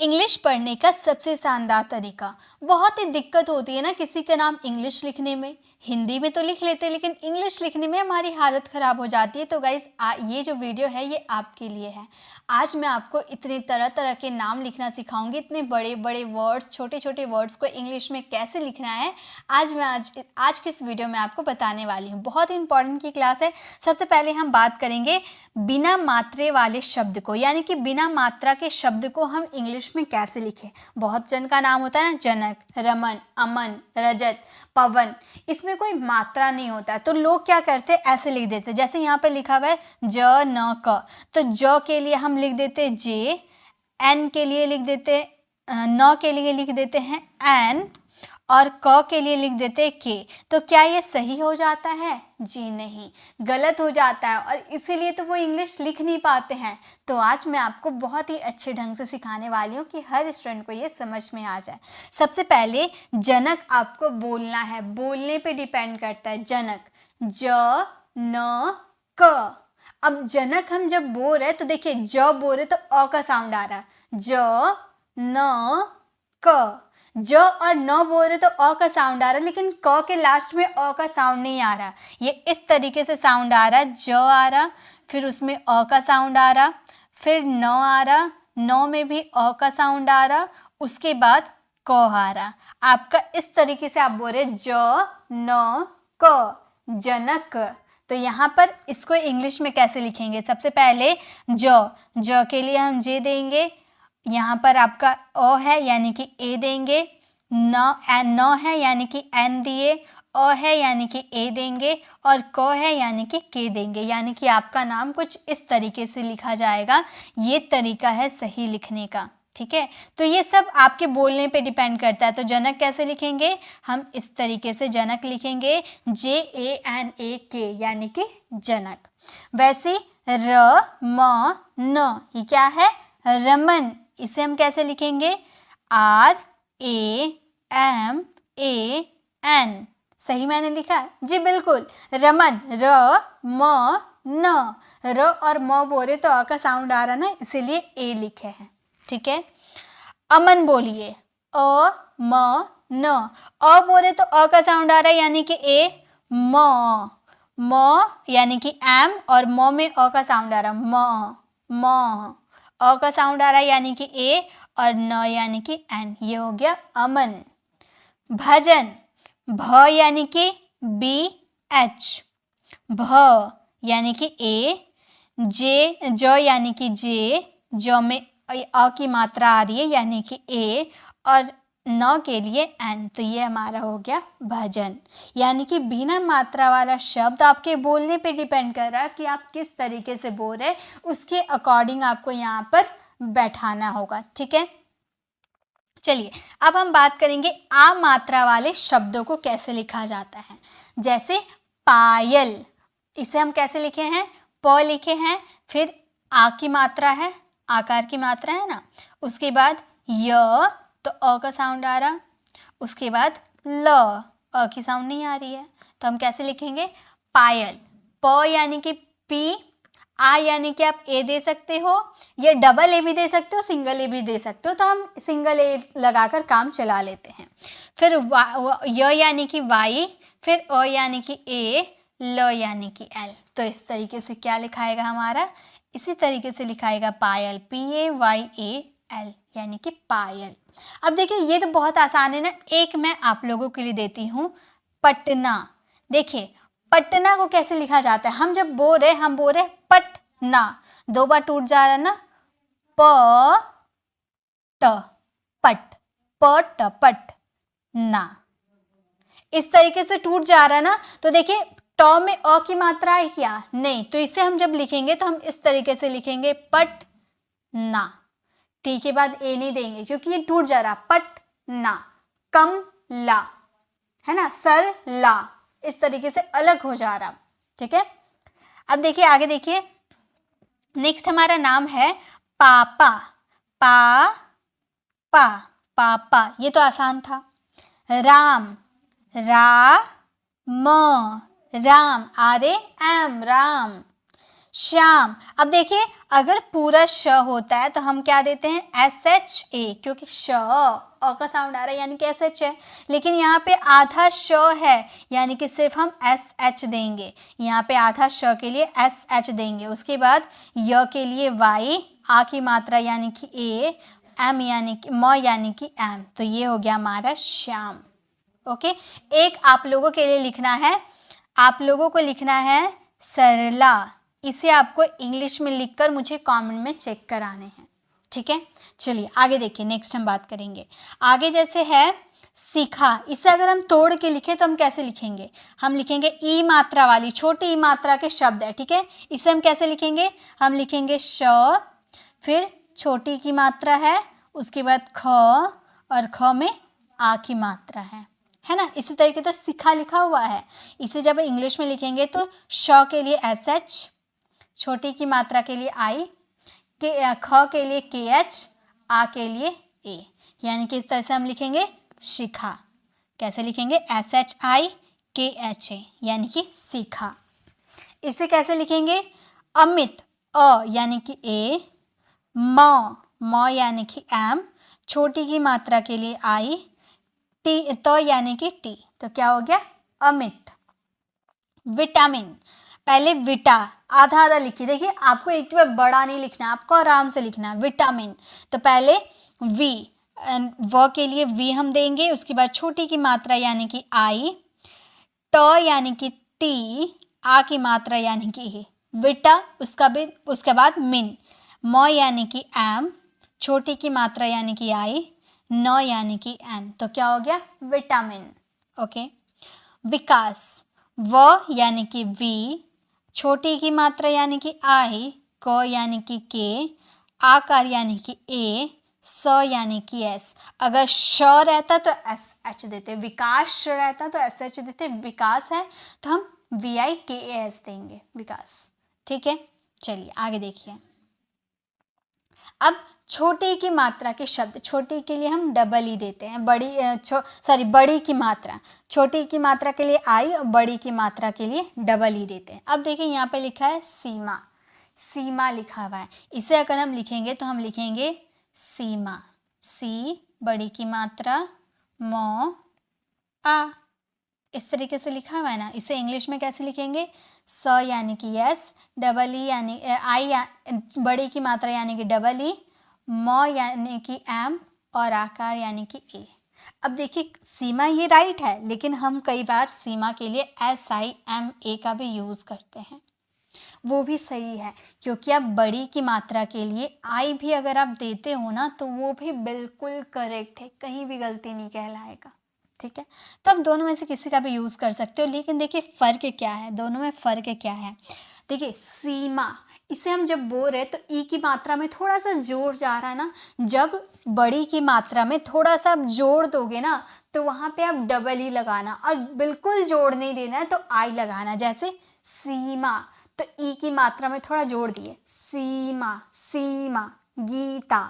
English पढ़ने का सबसे शानदार तरीका। बहुत ही दिक्कत होती है ना किसी का नाम इंग्लिश लिखने में। हिंदी में तो लिख लेते हैं लेकिन इंग्लिश लिखने में हमारी हालत ख़राब हो जाती है। तो गाइस ये जो वीडियो है ये आपके लिए है। आज मैं आपको इतने तरह तरह के नाम लिखना सिखाऊंगी, इतने बड़े बड़े वर्ड्स, छोटे छोटे वर्ड्स को इंग्लिश में कैसे लिखना है आज की इस वीडियो में आपको बताने वाली हूँ। बहुत ही इंपॉर्टेंट की क्लास है। सबसे पहले हम बात करेंगे बिना मात्रे वाले शब्द को, यानी कि बिना मात्रा के शब्द को हम इंग्लिश में कैसे लिखें। बहुत जन का नाम होता है ना, जनक, रमन, अमन, रजत, पवन, इसमें कोई मात्रा नहीं होता है तो लोग क्या करते हैं, ऐसे लिख देते हैं। जैसे यहाँ पे लिखा हुआ है ज न क, तो ज के लिए हम लिख देते हैं जे, एन के लिए लिख देते हैं, न के लिए लिख देते हैं एन, और क के लिए लिख देते हैं के। तो क्या ये सही हो जाता है? जी नहीं, गलत हो जाता है और इसीलिए तो वो इंग्लिश लिख नहीं पाते हैं। तो आज मैं आपको बहुत ही अच्छे ढंग से सिखाने वाली हूँ कि हर स्टूडेंट को ये समझ में आ जाए। सबसे पहले जनक आपको बोलना है, बोलने पे डिपेंड करता है। जनक, ज न क। अब जनक हम जब बोल रहे तो देखिए ज बोल रहे तो अ का साउंड आ रहा, ज न क। ज और न बोल रहे तो अ का साउंड आ रहा है, लेकिन क के लास्ट में अ का साउंड नहीं आ रहा। ये इस तरीके से साउंड आ रहा है, ज आ रहा, फिर उसमें अ का साउंड आ रहा, फिर न आ रहा, न में भी अ का साउंड आ रहा, उसके बाद क आ रहा। आपका इस तरीके से आप बोल रहे ज न क, जनक। तो यहाँ पर इसको इंग्लिश में कैसे लिखेंगे? सबसे पहले ज के लिए हम जे देंगे, यहाँ पर आपका अ है यानी कि ए देंगे, न है यानी कि एन दिए, अ है यानी कि ए देंगे, और क है यानी कि के देंगे। यानी कि आपका नाम कुछ इस तरीके से लिखा जाएगा। ये तरीका है सही लिखने का, ठीक है। तो ये सब आपके बोलने पे डिपेंड करता है। तो जनक कैसे लिखेंगे? हम इस तरीके से जनक लिखेंगे, JANAK, यानी कि जनक। वैसे र म न, ये क्या है? रमन। इसे हम कैसे लिखेंगे? RAMAN। सही मैंने लिखा है जी, बिल्कुल। रमन, र म न, र और म बोले तो अ का साउंड आ रहा ना, इसीलिए ए लिखे हैं, ठीक है। अमन बोलिए, अ म न, अ बोले तो अ का साउंड आ रहा है यानी कि ए, म यानी कि एम, और म में अ का साउंड आ रहा, म अ का साउंड आ रहा है यानी कि ए, और न यानी कि एन। ये हो गया अमन। भजन, भ यानी कि BH, भ यानी कि ए, ज यानी कि जे, ज में अ की मात्रा आ रही है यानी कि ए, और न के लिए एन। तो ये हमारा हो गया भजन। यानी कि बिना मात्रा वाला शब्द आपके बोलने पे डिपेंड कर रहा है कि आप किस तरीके से बोल रहे हैं, उसके अकॉर्डिंग आपको यहाँ पर बैठाना होगा, ठीक है। चलिए अब हम बात करेंगे आ मात्रा वाले शब्दों को कैसे लिखा जाता है। जैसे पायल, इसे हम कैसे लिखे हैं? प लिखे हैं, फिर आ की मात्रा है, आकार की मात्रा है ना, उसके बाद य, तो अ का साउंड आ रहा, उसके बाद ल, अ की साउंड नहीं आ रही है, तो हम कैसे लिखेंगे? पायल। प यानी कि पी, आ यानी कि आप ए दे सकते हो, या डबल ए भी दे सकते हो, सिंगल ए भी दे सकते हो, तो हम सिंगल ए लगाकर काम चला लेते हैं। फिर य यानी कि वाई, फिर अ यानी कि ए, ल यानी कि एल। तो इस तरीके से क्या लिखाएगा हमारा? इसी तरीके से लिखाएगा पायल, PAYAL, यानी कि पायल। अब देखिए ये तो बहुत आसान है ना। एक मैं आप लोगों के लिए देती हूँ, पटना। देखिए पटना को कैसे लिखा जाता है? हम जब बोल रहे पटना, दो बार टूट जा रहा है ना, प ट पट, पट पट ना, इस तरीके से टूट जा रहा है ना। तो देखिए ट में अ की मात्रा है क्या? नहीं, तो इसे हम जब लिखेंगे तो हम इस तरीके से लिखेंगे, पट ना। टी के बाद ए नहीं देंगे क्योंकि ये टूट जा रहा, पट ना। कम ला है ना, सर ला, इस तरीके से अलग हो जा रहा, ठीक है। अब देखिए आगे देखिए, नेक्स्ट हमारा नाम है पापा। पापा, ये तो आसान था। राम, राम, राम, RAM, राम। श्याम। अब देखिए अगर पूरा श होता है तो हम क्या देते हैं, SHA, क्योंकि श अ का साउंड आ रहा है यानी कि SH है। लेकिन यहाँ पे आधा श है यानी कि सिर्फ हम SH देंगे। यहाँ पे आधा श के लिए SH देंगे। उसके बाद य के लिए Y, आ की मात्रा यानी कि A, M यानी कि म यानी कि M, तो ये हो गया हमारा श्याम। ओके, एक आप लोगों के लिए लिखना है, आप लोगों को लिखना है सरला। इसे आपको इंग्लिश में लिखकर मुझे कमेंट में चेक कराने हैं, ठीक है। चलिए आगे देखिए, नेक्स्ट हम बात करेंगे। आगे जैसे है सीखा, इसे अगर हम तोड़ के लिखें तो हम कैसे लिखेंगे, हम लिखेंगे ई मात्रा वाली, छोटी ई मात्रा के शब्द है, ठीक है। इसे हम कैसे लिखेंगे, हम लिखेंगे श, फिर छोटी की मात्रा है, उसके बाद ख, और ख में आ की मात्रा है ना। इसी तरीके तो सीखा लिखा हुआ है। इसे जब इंग्लिश में लिखेंगे तो श के लिए SH, छोटी की मात्रा के लिए I, के ख के लिए KH, आ के लिए A, यानी कि इस तरह से हम लिखेंगे शिखा। कैसे लिखेंगे, SHIKHA, यानी कि सीखा। इसे कैसे लिखेंगे, अमित, अ यानी कि A, म यानी कि M, छोटी की मात्रा के लिए I, त यानी कि T, तो क्या हो गया अमित। विटामिन, पहले विटा आधा आधा लिखिए। देखिए आपको एक बार बड़ा नहीं लिखना, आपको आराम से लिखना है विटामिन। तो पहले वी, व के लिए वी हम देंगे, उसके बाद छोटी की मात्रा यानी कि I, ट यानी कि T, आ की मात्रा यानी कि ए, विटा। उसके बाद मिन, म यानी कि M, छोटी की मात्रा यानी कि I, न यानी कि N, तो क्या हो गया विटामिन। ओके, विकास, व यानी कि वी, छोटी की मात्रा यानी कि I, क यानी कि के, आकार यानी कि ए, स यानी कि एस। अगर श रहता तो SH देते, विकास रहता तो SH देते, विकास है तो हम VIKAS देंगे, विकास, ठीक है। चलिए आगे देखिए। अब छोटी की मात्रा के शब्द, छोटी के लिए हम डबल ही देते हैं, बड़ी की मात्रा, छोटी की मात्रा के लिए I और बड़ी की मात्रा के लिए डबल ही देते हैं। अब देखिए यहाँ पे लिखा है सीमा, सीमा लिखा हुआ है। इसे अगर हम लिखेंगे तो हम लिखेंगे सीमा, सी बड़ी की मात्रा, म आ, इस तरीके से लिखा हुआ है ना। इसे इंग्लिश में कैसे लिखेंगे, स यानी कि यस, डबल ई यानी आई, बड़ी की मात्रा यानी कि डबल ई, म यानी कि एम, और आकार यानी कि ए। अब देखिए सीमा ये राइट है, लेकिन हम कई बार सीमा के लिए SIMA का भी यूज़ करते हैं, वो भी सही है, क्योंकि आप बड़ी की मात्रा के लिए आई भी अगर आप देते हो ना तो वो भी बिल्कुल करेक्ट है, कहीं भी गलती नहीं कहलाएगा, ठीक है। तो आप दोनों में से किसी का भी यूज़ कर सकते हो, लेकिन देखिए फ़र्क क्या है, दोनों में फ़र्क क्या है। देखिए सीमा, इसे हम जब बोल रहे तो ई की मात्रा में थोड़ा सा जोर जा रहा है ना, जब बड़ी की मात्रा में थोड़ा सा आप जोड़ दोगे ना तो वहाँ पे आप डबल ई लगाना, और बिल्कुल जोड़ नहीं देना है तो आई लगाना। जैसे सीमा, तो ई की मात्रा में थोड़ा जोड़ दिए, सीमा, सीमा, गीता,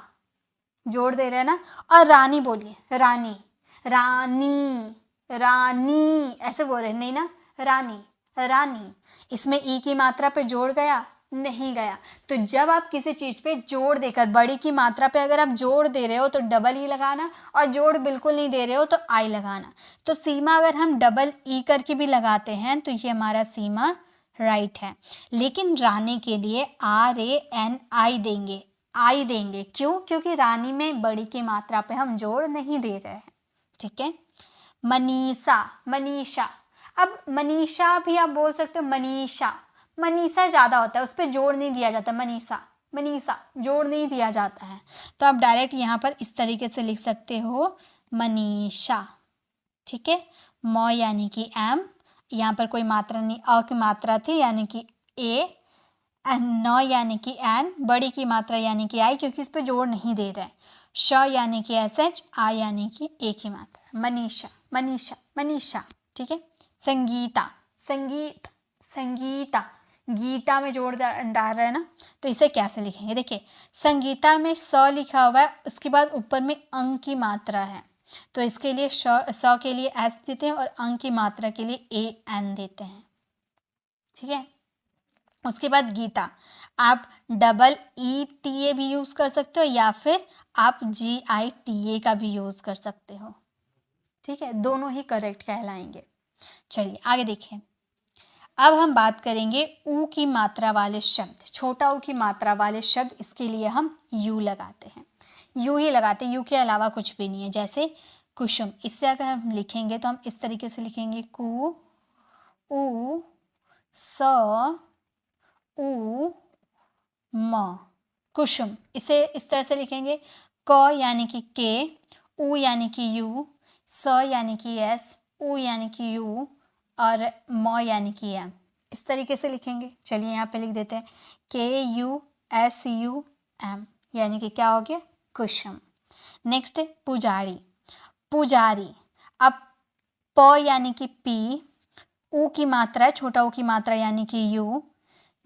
जोड़ दे रहे हैं ना। और रानी बोलिए, रानी, रानी, रानी, ऐसे बोल रहे नहीं ना, रानी, रानी। इसमें ई की मात्रा पे जोड़ गया, नहीं गया। तो जब आप किसी चीज़ पे जोड़ देकर, बड़ी की मात्रा पे अगर आप जोड़ दे रहे हो तो डबल ई लगाना, और जोड़ बिल्कुल नहीं दे रहे हो तो आई लगाना। तो सीमा अगर हम डबल ई करके भी लगाते हैं तो ये हमारा सीमा राइट है। लेकिन रानी के लिए RANI देंगे, आई देंगे, क्यों, क्योंकि रानी में बड़ी की मात्रा पे हम जोड़ नहीं दे रहे हैं, ठीक है। मनीषा, मनीषा, अब मनीषा भी आप बोल सकते हो, मनीषा, मनीषा ज़्यादा होता है, उस पर जोड़ नहीं दिया जाता, मनीषा, मनीषा जोड़ नहीं दिया जाता है, तो आप डायरेक्ट यहाँ पर इस तरीके से लिख सकते हो मनीषा, ठीक है। म यानी कि M, यहाँ पर कोई मात्रा नहीं, अ की मात्रा थी यानी कि A, न यानी कि N, बड़ी की मात्रा यानी कि I, क्योंकि इस पर जोड़ नहीं दे रहे हैं, श यानी कि SH, आ यानी कि ए की मात्रा, मनीषा, मनीषा, मनीषा, ठीक है। संगीता, संगीत, संगीता, गीता में जोड़ डाल रहे हैं ना, तो इसे कैसे लिखेंगे। देखिए संगीता में स लिखा हुआ है, उसके बाद ऊपर में अंक की मात्रा है, तो इसके लिए स के लिए S देते हैं और अंक की मात्रा के लिए AN देते हैं, ठीक है। उसके बाद गीता, आप डबल ई टी ए भी यूज़ कर सकते हो या फिर आप जी आई टी ए का भी यूज़ कर सकते हो, ठीक है, दोनों ही करेक्ट कहलाएंगे। चलिए आगे देखिए, अब हम बात करेंगे ऊ की मात्रा वाले शब्द, छोटा ऊ की मात्रा वाले शब्द, इसके लिए हम यू लगाते हैं, यू ही लगाते हैं, यू के अलावा कुछ भी नहीं है। जैसे कुसुम, इससे अगर हम लिखेंगे तो हम इस तरीके से लिखेंगे कु ऊ स ऊ म, कुसुम। इसे इस तरह से लिखेंगे, क यानी कि के, ऊ यानी कि यू, स यानी कि एस, ऊ यानी कि यू और म यानी कि एम, इस तरीके से लिखेंगे। चलिए यहाँ पे लिख देते हैं के यू एस यू एम, यानी कि क्या हो गया, कुसुम। नेक्स्ट है पुजारी, पुजारी, अब प यानी कि पी, ऊ की मात्रा है, छोटा ऊ की मात्रा यानी कि यू,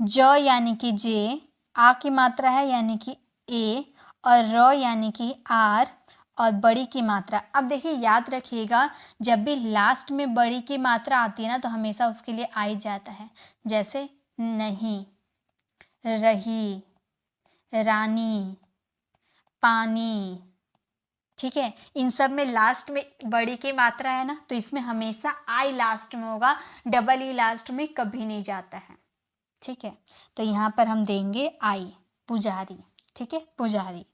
ज यानी कि जे, आ की मात्रा है यानी कि ए, और र यानी कि आर, और बड़ी की मात्रा। अब देखिए याद रखिएगा, जब भी लास्ट में बड़ी की मात्रा आती है ना तो हमेशा उसके लिए आई जाता है। जैसे नहीं, रही, रानी, पानी, ठीक है, इन सब में लास्ट में बड़ी की मात्रा है ना, तो इसमें हमेशा आई लास्ट में होगा, डबल ई लास्ट में कभी नहीं जाता है, ठीक है। तो यहाँ पर हम देंगे आई, पुजारी, ठीक है, पुजारी।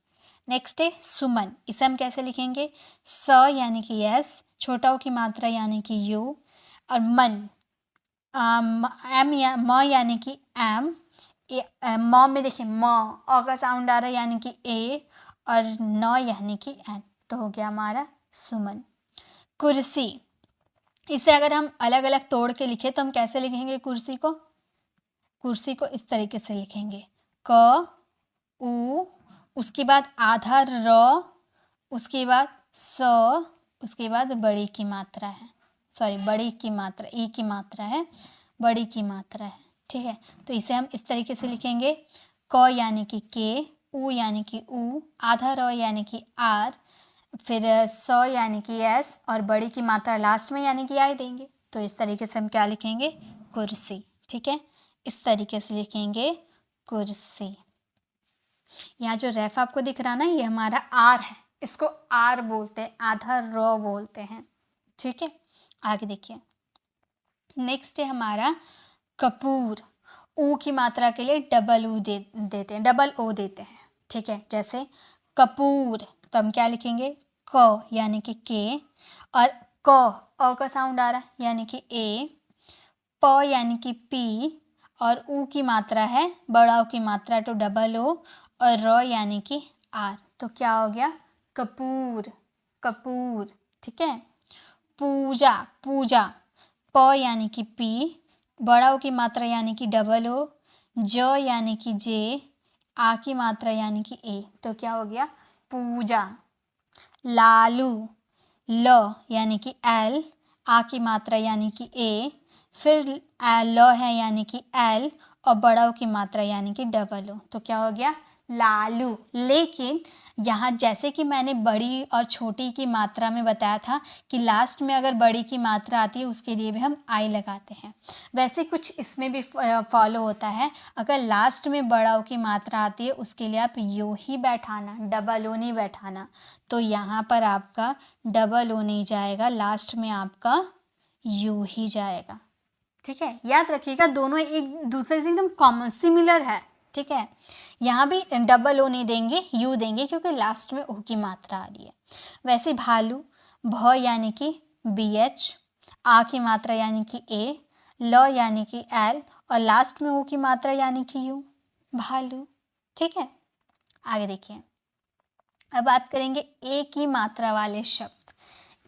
नेक्स्ट है सुमन, इसे हम कैसे लिखेंगे, स यानी कि एस, छोटा ऊ की मात्रा यानी कि यू, और मन, एम या म यानी कि एम, म में देखिए म, अ का साउंड आ रहा है यानी कि ए, और न यानी कि एन, तो हो गया हमारा सुमन। कुर्सी, इसे अगर हम अलग अलग तोड़ के लिखे तो हम कैसे लिखेंगे कुर्सी को, कुर्सी को इस तरीके से लिखेंगे, क ऊ, उसके बाद आधा र, उसके बाद स, उसके बाद बड़ी की मात्रा है, सॉरी बड़ी की मात्रा, ई की मात्रा है, बड़ी की मात्रा है, ठीक है। तो इसे हम इस तरीके से लिखेंगे, क यानी कि के, ऊ यानी कि ऊ, आधा र यानी कि आर, फिर स यानी कि एस, और बड़ी की मात्रा लास्ट में यानी कि आई देंगे। तो इस तरीके से हम क्या लिखेंगे, कुर्सी, ठीक है, इस तरीके से लिखेंगे कुर्सी। यहाँ जो रेफ आपको दिख रहा ना, ये हमारा आर है, इसको आर बोलते हैं, आधा र बोलते हैं, ठीक है। आगे देखिए, नेक्स्ट है हमारा कपूर, ऊ की मात्रा के लिए डबल ऊ देते हैं, डबल ओ देते हैं, ठीक है। जैसे कपूर, तो हम क्या लिखेंगे, क यानी कि के, और क, अ का साउंड आ रहा है यानी कि ए, प यानी कि पी, और ऊ की मात्रा है, बड़ा ऊ की मात्रा तो डबल ओ, और र यानी कि आर, तो क्या हो गया, कपूर, कपूर, ठीक है। पूजा, पूजा, प यानी कि पी, बड़ा ओ की मात्रा यानी कि डबल ओ, ज यानी कि जे, आ की मात्रा यानी कि ए, तो क्या हो गया, पूजा। लालू, ल यानी कि एल, आ की मात्रा यानी कि ए, फिर ल है यानी कि एल, और बड़ा ओ की मात्रा यानी कि डबल ओ, तो क्या हो गया, लालू। लेकिन यहाँ जैसे कि मैंने बड़ी और छोटी की मात्रा में बताया था कि लास्ट में अगर बड़ी की मात्रा आती है उसके लिए भी हम आई लगाते हैं, वैसे कुछ इसमें भी फॉलो होता है। अगर लास्ट में बड़ा ओ की मात्रा आती है उसके लिए आप यू ही बैठाना, डबल ओ नहीं बैठाना। तो यहाँ पर आपका डबल ओ नहीं जाएगा, लास्ट में आपका यू ही जाएगा, ठीक है। याद रखिएगा, दोनों एक दूसरे से एकदम कॉमन सिमिलर है, ठीक है। यहाँ भी डबल ओ नहीं देंगे, यू देंगे, क्योंकि लास्ट में ओ की मात्रा आ रही है। वैसे भालू, भ यानी कि बी एच, आ की मात्रा यानी कि ए, ल यानी कि एल, और लास्ट में ओ की मात्रा यानी कि यू, भालू, ठीक है। आगे देखिए, अब बात करेंगे ए की मात्रा वाले शब्द।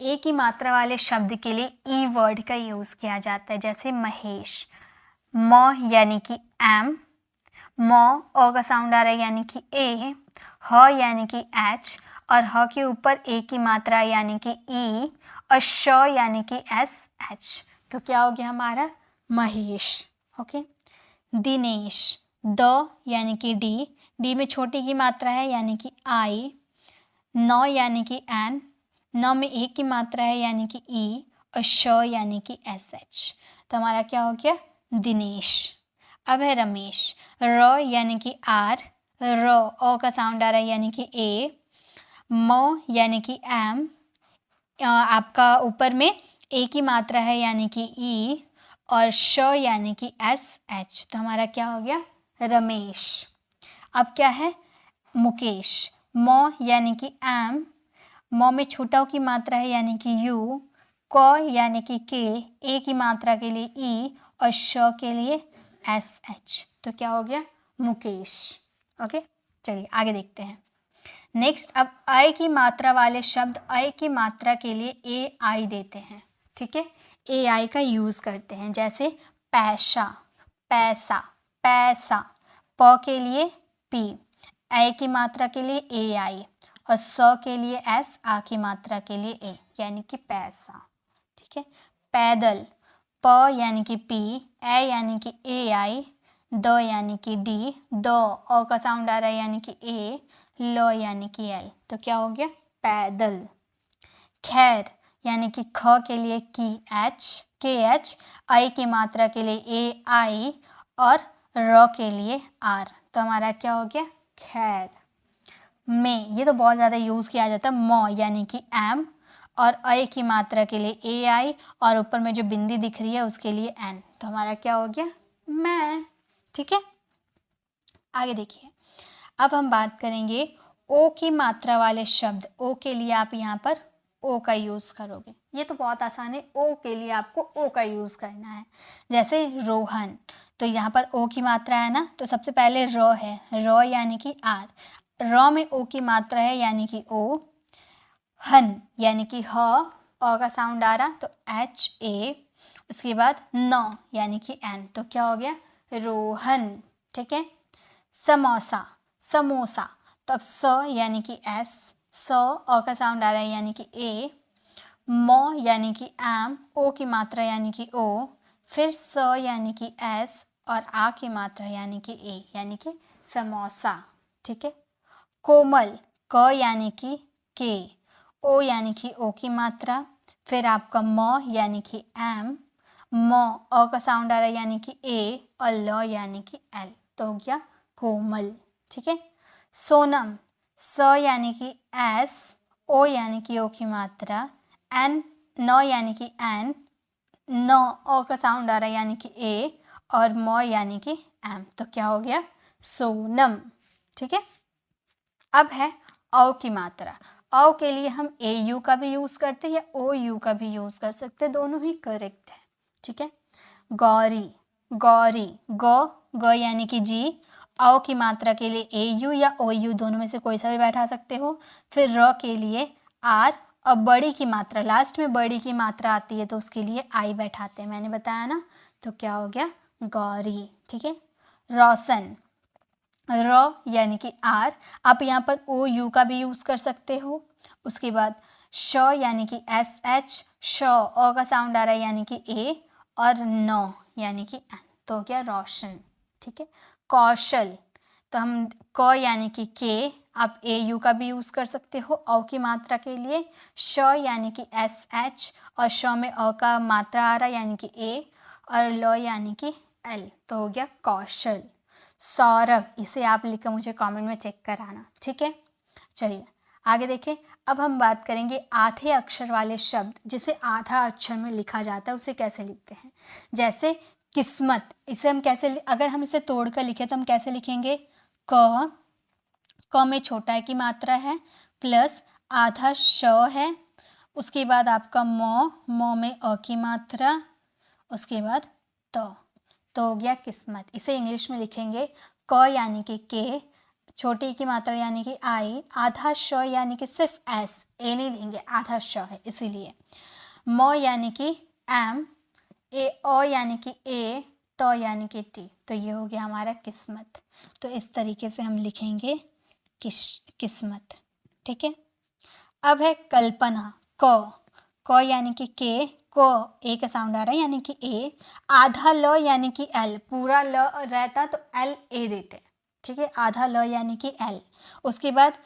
ए की मात्रा वाले शब्द के लिए ई वर्ड का यूज़ किया जाता है, जैसे महेश, म यानी कि एम, म, अ का साउंड आ रहा है यानी कि ए, ह यानी कि एच, और ह के ऊपर ए की मात्रा यानी कि ई, और श यानी कि एस एच, तो क्या हो गया हमारा, महेश, ओके। दिनेश, द यानी कि डी, डी में छोटी की मात्रा है यानी कि आई, नौ यानी कि एन, नौ में एक की मात्रा है यानी कि ई, और श यानी कि एस एच, तो हमारा क्या हो गया, दिनेश। अब है रमेश, र यानी कि आर, र ओ का साउंड आ रहा है यानी कि ए, म यानी कि एम, आपका ऊपर में ए की मात्रा है यानी कि ई, और श यानी कि एस एच, तो हमारा क्या हो गया रमेश। अब क्या है मुकेश, म यानी कि एम, म में छोटा ओ की मात्रा है यानी कि यू, क यानी कि के, ए की मात्रा के लिए ई, और श के लिए एस एच, तो क्या हो गया मुकेश। ओके, चलिए आगे देखते हैं। नेक्स्ट, अब अय की मात्रा वाले शब्द अय की मात्रा के लिए ए आई देते हैं, ठीक है, ए आई का यूज करते हैं। जैसे पैसा, पैसा, पैसा, प के लिए पी, अय की मात्रा के लिए ए आई, और स के लिए एस, आ की मात्रा के लिए ए, यानी कि पैसा, ठीक है। पैदल, प यानी कि पी, ए यानी कि ए आई, द यानी कि डी, द ओ का साउंड आ रहा है यानी कि ए, ल यानी कि एल, तो क्या हो गया पैदल। खैर यानी कि ख के लिए की एच, के एच, आई की मात्रा के लिए ए आई, और र के लिए आर, तो हमारा क्या हो गया खैर। में, ये तो बहुत ज़्यादा यूज़ किया जाता है, म यानी कि एम, और अय की मात्रा के लिए ए आई, और ऊपर में जो बिंदी दिख रही है उसके लिए एन, तो हमारा क्या हो गया मैं, ठीक है। आगे देखिए, अब हम बात करेंगे ओ की मात्रा वाले शब्द। ओ के लिए आप यहाँ पर ओ का यूज़ करोगे, ये तो बहुत आसान है, ओ के लिए आपको ओ का यूज़ करना है। जैसे रोहन, तो यहाँ पर ओ की मात्रा है ना, तो सबसे पहले र है, र यानी कि आर, र में ओ की मात्रा है यानी कि ओ, हन यानी कि ह, अ का साउंड आ रहा तो एच ए, उसके बाद न यानी कि एन, तो क्या हो गया रोहन, ठीक है। समोसा, समोसा, तो अब स यानी कि एस, स अ का साउंड आ रहा है यानी कि ए, म यानी कि एम, ओ की मात्रा यानी कि ओ, फिर स यानी कि एस, और आ की मात्रा यानी कि ए, यानी कि समोसा, ठीक है। कोमल, क यानी कि के, ओ यानी कि ओ की मात्रा, फिर आपका म यानी कि एम, म अ का साउंड आ रहा है यानी कि ए, और ल यानी कि एल, तो हो गया कोमल, ठीक है। सोनम, स यानी कि एस, ओ यानी कि ओ की मात्रा, एन, न यानी कि एन, न ओ का साउंड आ रहा है यानी कि ए, और म यानी कि एम, तो क्या हो गया सोनम, ठीक है। अब है औ की मात्रा। औ के लिए हम ए यू का भी यूज़ करते हैं या ओ यू का भी यूज़ कर सकते हैं, दोनों ही करेक्ट है, ठीक है। गौरी, गौरी, ग यानी कि जी, औ की मात्रा के लिए ए यू या ओ यू दोनों में से कोई सा भी बैठा सकते हो, फिर र के लिए आर, और बड़ी की मात्रा, लास्ट में बड़ी की मात्रा आती है तो उसके लिए आई बैठाते हैं, मैंने बताया ना, तो क्या हो गया गौरी, ठीक है। रोशन, र यानी कि आर, आप यहाँ पर ओ यू का भी यूज़ कर सकते हो। उसके बाद श यानी कि एस एच, श अ का साउंड आ रहा है यानी कि ए, और न यानी कि एन, तो हो गया रोशन, ठीक है। कौशल, तो हम क यानी कि के, आप ए यू का भी यूज़ कर सकते हो औ की मात्रा के लिए, श यानी कि एस एच, और श में अ का मात्रा आ रहा है यानी कि ए, और ल यानी कि एल, तो हो गया कौशल। सौरभ, इसे आप लिखकर मुझे कमेंट में चेक कराना, ठीक है। चलिए आगे देखें। अब हम बात करेंगे आधे अक्षर वाले शब्द, जिसे आधा अक्षर में लिखा जाता है उसे कैसे लिखते हैं। जैसे किस्मत, इसे हम कैसे, अगर हम इसे तोड़ कर लिखें तो हम कैसे लिखेंगे, क में छोटा की मात्रा है, प्लस आधा श है, उसके बाद आपका म में अ की मात्रा, उसके बाद तो हो गया किस्मत। इसे इंग्लिश में लिखेंगे क यानी कि के, छोटी की मात्रा यानी कि आई, आधा श यानी कि सिर्फ एस, ए नहीं देंगे, आधा श है इसीलिए, म यानी कि एम, ए ओ यानी कि ए, तो यानी कि टी, तो ये हो गया हमारा किस्मत। तो इस तरीके से हम लिखेंगे किस्मत, ठीक है। अब है कल्पना, क यानी कि के, को ए का साउंड आ रहा है यानी कि ए, आधा ल यानी कि एल, पूरा ल रहता तो एल ए देते, ठीक है, आधा ल यानी कि एल। उसके बाद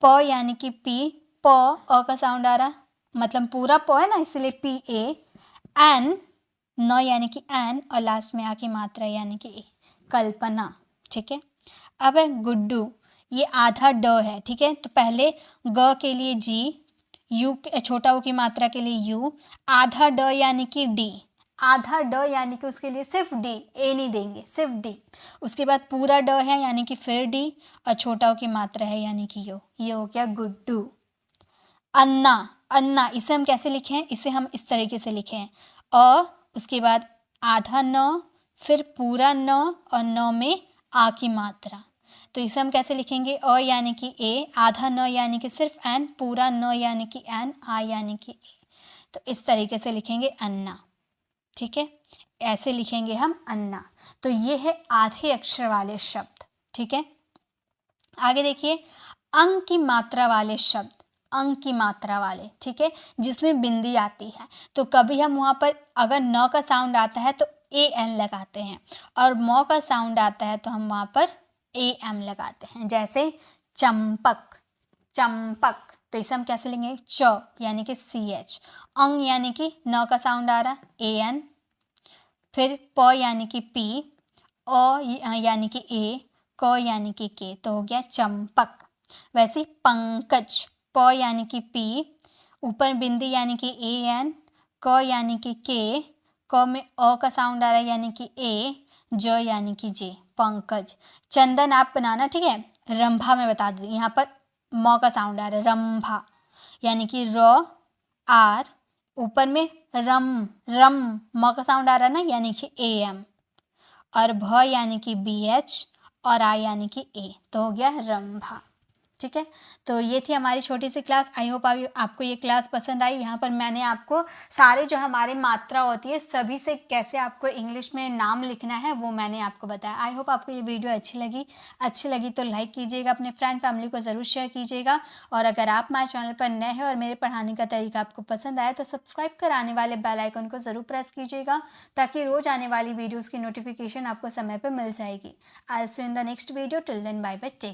प यानी कि पी, प अ का साउंड आ रहा, मतलब पूरा प है ना इसलिए पी ए, एन, न यानी कि एन, और लास्ट में आ की मात्रा यानी कि ए, कल्पना, ठीक है। अब है गुड्डू, ये आधा ड है, ठीक है। तो पहले ग के लिए जी, यू छोटा ऊ की मात्रा के लिए यू, आधा ड यानी कि डी, आधा ड यानी कि उसके लिए सिर्फ डी, ए नहीं देंगे, सिर्फ डी। उसके बाद पूरा ड है यानी कि फिर डी, और छोटा ऊ की मात्रा है यानी कि यो, ये हो गया गुड्डू। अन्ना, अन्ना इसे हम कैसे लिखें हैं, इसे हम इस तरीके से लिखें हैं, उसके बाद आधा न, फिर पूरा न, और न में आ की मात्रा। तो इसे हम कैसे लिखेंगे, अ यानी कि ए, आधा न यानी कि सिर्फ एन, पूरा न यानी कि एन, आ यानी कि ए। तो इस तरीके से लिखेंगे अन्ना, ठीक है। ऐसे लिखेंगे हम अन्ना। तो ये है आधे अक्षर वाले शब्द, ठीक है। आगे देखिए, अंक की मात्रा वाले शब्द, अंक की मात्रा वाले, ठीक है, जिसमें बिंदी आती है। तो कभी हम वहाँ पर अगर न का साउंड आता है तो ए एन लगाते हैं, और म का साउंड आता है तो हम वहाँ पर ए एम लगाते हैं। जैसे चंपक, चंपक, तो इसे हम कैसे लेंगे, च यानी कि सी एच, अंग यानी कि न का साउंड आ रहा ए एन, फिर प यानी कि पी, अ यानी कि ए, क यानी कि के, तो हो गया चंपक। वैसे पंकज, प यानी कि पी, ऊपर बिंदी यानी कि ए एन, क यानी कि के, क में अ का साउंड आ रहा है यानी कि ए, ज यानी कि जे, पंकज। चंदन आप बनाना, ठीक है। रंभा मैं बता दूँ, यहाँ पर म का साउंड आ रहा है, रंभा यानी कि र आर, ऊपर में रम, रम म का साउंड आ रहा है ना, यानी कि ए एम, और भ यानी कि बी एच, और आ यानी कि ए, तो हो गया रंभा, ठीक है। तो ये थी हमारी छोटी सी क्लास। आई होप आपको ये क्लास पसंद आई। यहाँ पर मैंने आपको सारे जो हमारे मात्रा होती है सभी से कैसे आपको इंग्लिश में नाम लिखना है वो मैंने आपको बताया। आई होप आपको ये वीडियो अच्छी लगी तो लाइक कीजिएगा, अपने फ्रेंड फैमिली को ज़रूर शेयर कीजिएगा, और अगर आप हमारे चैनल पर नए हैं और मेरे पढ़ाने का तरीका आपको पसंद आए तो सब्सक्राइब कर आने वाले बेल आइकन को ज़रूर प्रेस कीजिएगा, ताकि रोज़ आने वाली वीडियोज़ की नोटिफिकेशन आपको समय पर मिल जाएगी। I will see you in the next video. Till then bye bye, take